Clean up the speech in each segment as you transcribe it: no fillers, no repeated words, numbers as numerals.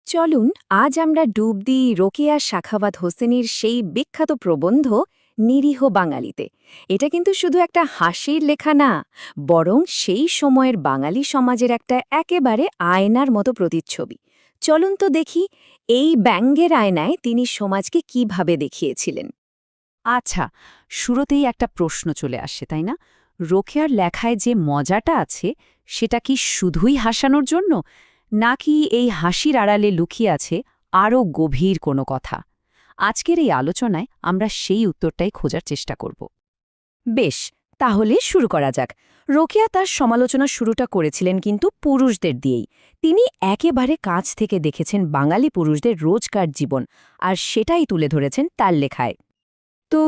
চলুন আজ আমরা ডুব দিই রোকেয়া সাখাওয়াত হোসেনের সেই বিখ্যাত প্রবন্ধ নিরীহ বাঙালিতে। এটা কিন্তু শুধু একটা হাসির লেখা না, বরং সেই সময়ের বাঙালি সমাজের একটা একেবারে আয়নার মতো প্রতিচ্ছবি। চলুন তো দেখি এই ব্যঙ্গের আয়নায় তিনি সমাজকে কিভাবে দেখিয়েছিলেন। আচ্ছা, শুরুতেই একটা প্রশ্ন চলে আসে, তাই না? রোকেয়ার লেখায় যে মজাটা আছে সেটা কি শুধুই হাসানোর জন্য, নাকি এই হাসির আড়ালে লুকিয়ে আছে আরও গভীর কোনো কথা? আজকের এই আলোচনায় আমরা সেই উত্তরটাই খোঁজার চেষ্টা করব। বেশ, তাহলে শুরু করা যাক। রোকেয়া তার সমালোচনা শুরুটা করেছিলেন কিন্তু পুরুষদের দিয়েই। তিনি একেবারে কাছ থেকে দেখেছেন বাঙালি পুরুষদের রোজকার জীবন, আর সেটাই তুলে ধরেছেন তার লেখায়। তো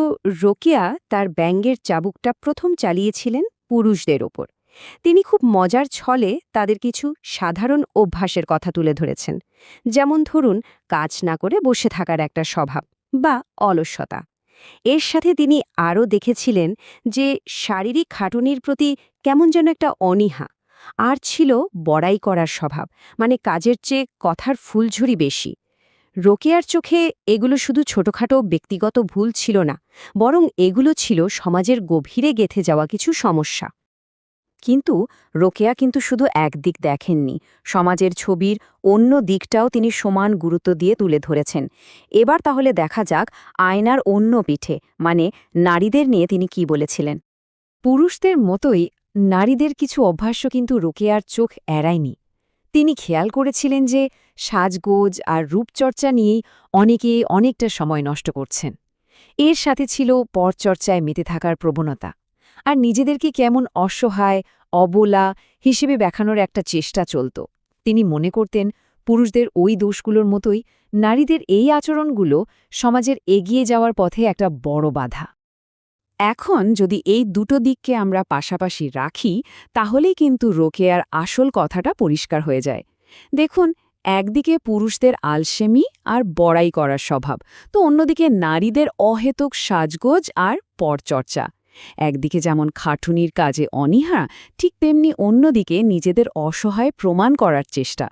রোকেয়া তার ব্যঙ্গের চাবুকটা প্রথম চালিয়েছিলেন পুরুষদের ওপর। তিনি খুব মজার ছলে তাদের কিছু সাধারণ অভ্যাসের কথা তুলে ধরেছেন, যেমন ধরুন কাজ না করে বসে থাকার একটা স্বভাব বা অলস্যতা। এর সাথে তিনি আরও দেখেছিলেন যে শারীরিক খাটুনির প্রতি কেমন যেন একটা অনীহা, আর ছিল বড়াই করার স্বভাব, মানে কাজের চেয়ে কথার ফুলঝুরি বেশি। রোকেয়ার চোখে এগুলো শুধু ছোটখাটো ব্যক্তিগত ভুল ছিল না, বরং এগুলো ছিল সমাজের গভীরে গেঁথে যাওয়া কিছু সমস্যা। কিন্তু রোকেয়া কিন্তু শুধু একদিক দেখেননি, সমাজের ছবির অন্য দিকটাও তিনি সমান গুরুত্ব দিয়ে তুলে ধরেছেন। এবার তাহলে দেখা যাক আয়নার অন্য পিঠে, মানে নারীদের নিয়ে তিনি কি বলেছিলেন। পুরুষদের মতোই নারীদের কিছু অভ্যাসও কিন্তু রোকেয়ার চোখ এড়ায়নি। তিনি খেয়াল করেছিলেন যে সাজগোজ আর রূপচর্চা নিয়েই অনেকে অনেকটা সময় নষ্ট করছেন। এর সাথে ছিল পরচর্চায় মেতে থাকার প্রবণতা, আর নিজেদেরকে কেমন অসহায়, অবলা হিসেবে দেখানোর একটা চেষ্টা চলত। তিনি মনে করতেন পুরুষদের ওই দোষগুলোর মতোই নারীদের এই আচরণগুলো সমাজের এগিয়ে যাওয়ার পথে একটা বড় বাধা। এখন যদি এই দুটো দিককে আমরা পাশাপাশি রাখি, তাহলেই কিন্তু রোকেয়ার আসল কথাটা পরিষ্কার হয়ে যায়। দেখুন, একদিকে পুরুষদের আলসেমি আর বড়াই করার স্বভাব, তো অন্যদিকে নারীদের অহেতুক সাজগোজ আর পরচর্চা। একদিকে যেমন খাটুনির কাজে অনীহা, ঠিক তেমনি অন্যদিকে নিজেদের অসহায় প্রমাণ করার চেষ্টা।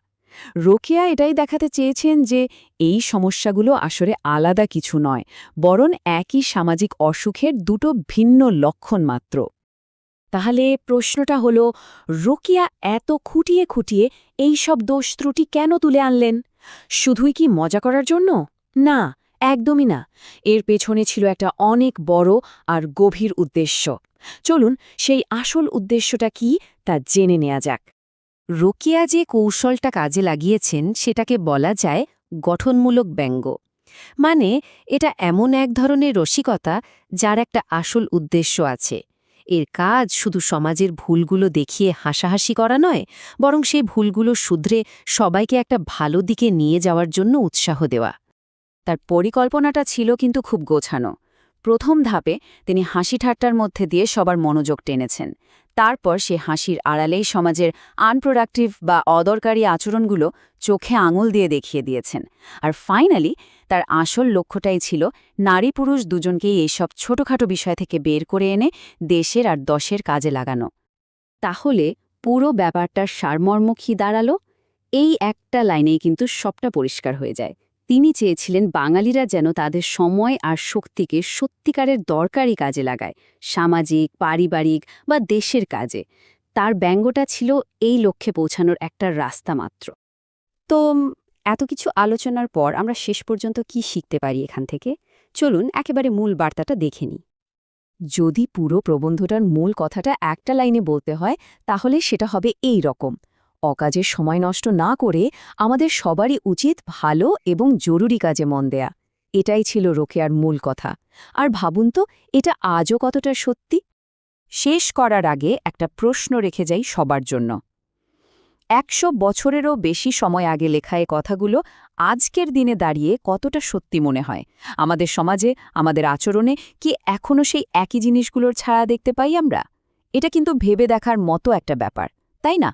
রোকেয়া এটাই দেখাতে চেয়েছেন যে এই সমস্যাগুলো আসলে আলাদা কিছু নয়, বরং একই সামাজিক অসুখের দুটো ভিন্ন লক্ষণ মাত্র। তাহলে প্রশ্নটা হলো, রোকেয়া এত খুঁটিয়ে খুঁটিয়ে এই সব দোষ ত্রুটি কেন তুলে আনলেন? শুধুই কি মজা করার জন্য? না, একদমই না। এর পেছনে ছিল একটা অনেক বড় আর গভীর উদ্দেশ্য। চলুন সেই আসল উদ্দেশ্যটা কি তা জেনে নেওয়া যাক। রোকেয়া যে কৌশলটা কাজে লাগিয়েছেন সেটাকে বলা যায় গঠনমূলক ব্যঙ্গ। মানে এটা এমন এক ধরনের রসিকতা যার একটা আসল উদ্দেশ্য আছে। এর কাজ শুধু সমাজের ভুলগুলো দেখিয়ে হাসাহাসি করা নয়, বরং সেই ভুলগুলো শুধরে সবাইকে একটা ভালো দিকে নিয়ে যাওয়ার জন্য উৎসাহ দেওয়া। তার পরিকল্পনাটা ছিল কিন্তু খুব গোছানো। প্রথম ধাপে তিনি হাসি ঠাট্টার মধ্যে দিয়ে সবার মনোযোগ টেনেছেন। তারপর সে হাসির আড়ালেই সমাজের আনপ্রোডাক্টিভ বা অদরকারি আচরণগুলো চোখে আঙুল দিয়ে দেখিয়ে দিয়েছেন। আর ফাইনালি তার আসল লক্ষ্যটাই ছিল নারী পুরুষ দুজনকেই এইসব ছোটখাটো বিষয় থেকে বের করে এনে দেশের আর দশের কাজে লাগানো। তাহলে পুরো ব্যাপারটার সারমর্ম কী দাঁড়ালো? এই একটা লাইনেই কিন্তু সবটা পরিষ্কার হয়ে যায়। তিনি চেয়েছিলেন বাঙালিরা যেন তাদের সময় আর শক্তিকে সত্যিকারের দরকারি কাজে লাগায়, সামাজিক, পারিবারিক বা দেশের কাজে। তার ব্যঙ্গটা ছিল এই লক্ষ্যে পৌঁছানোর একটা রাস্তা মাত্র। তো এত কিছু আলোচনার পর আমরা শেষ পর্যন্ত কি শিখতে পারি এখান থেকে? চলুন একেবারে মূল বার্তাটা দেখে নিই। যদি পুরো প্রবন্ধটার মূল কথাটা একটা লাইনে বলতে হয়, তাহলে সেটা হবে এই রকম: অকাজের সময় নষ্ট না করে আমাদের সবারই উচিত ভালো এবং জরুরি কাজে মন দেয়া। এটাই ছিল রোকেয়ার মূল কথা। আর ভাবুন তো, এটা আজও কতটা সত্যি। শেষ করার আগে একটা প্রশ্ন রেখে যাই সবার জন্য। ১০০ বছরেরও বেশি সময় আগে লেখা এ কথাগুলো আজকের দিনে দাঁড়িয়ে কতটা সত্যি মনে হয়? আমাদের সমাজে, আমাদের আচরণে কি এখনও সেই একই জিনিসগুলোর ছায়া দেখতে পাই আমরা? এটা কিন্তু ভেবে দেখার মতো একটা ব্যাপার, তাই না?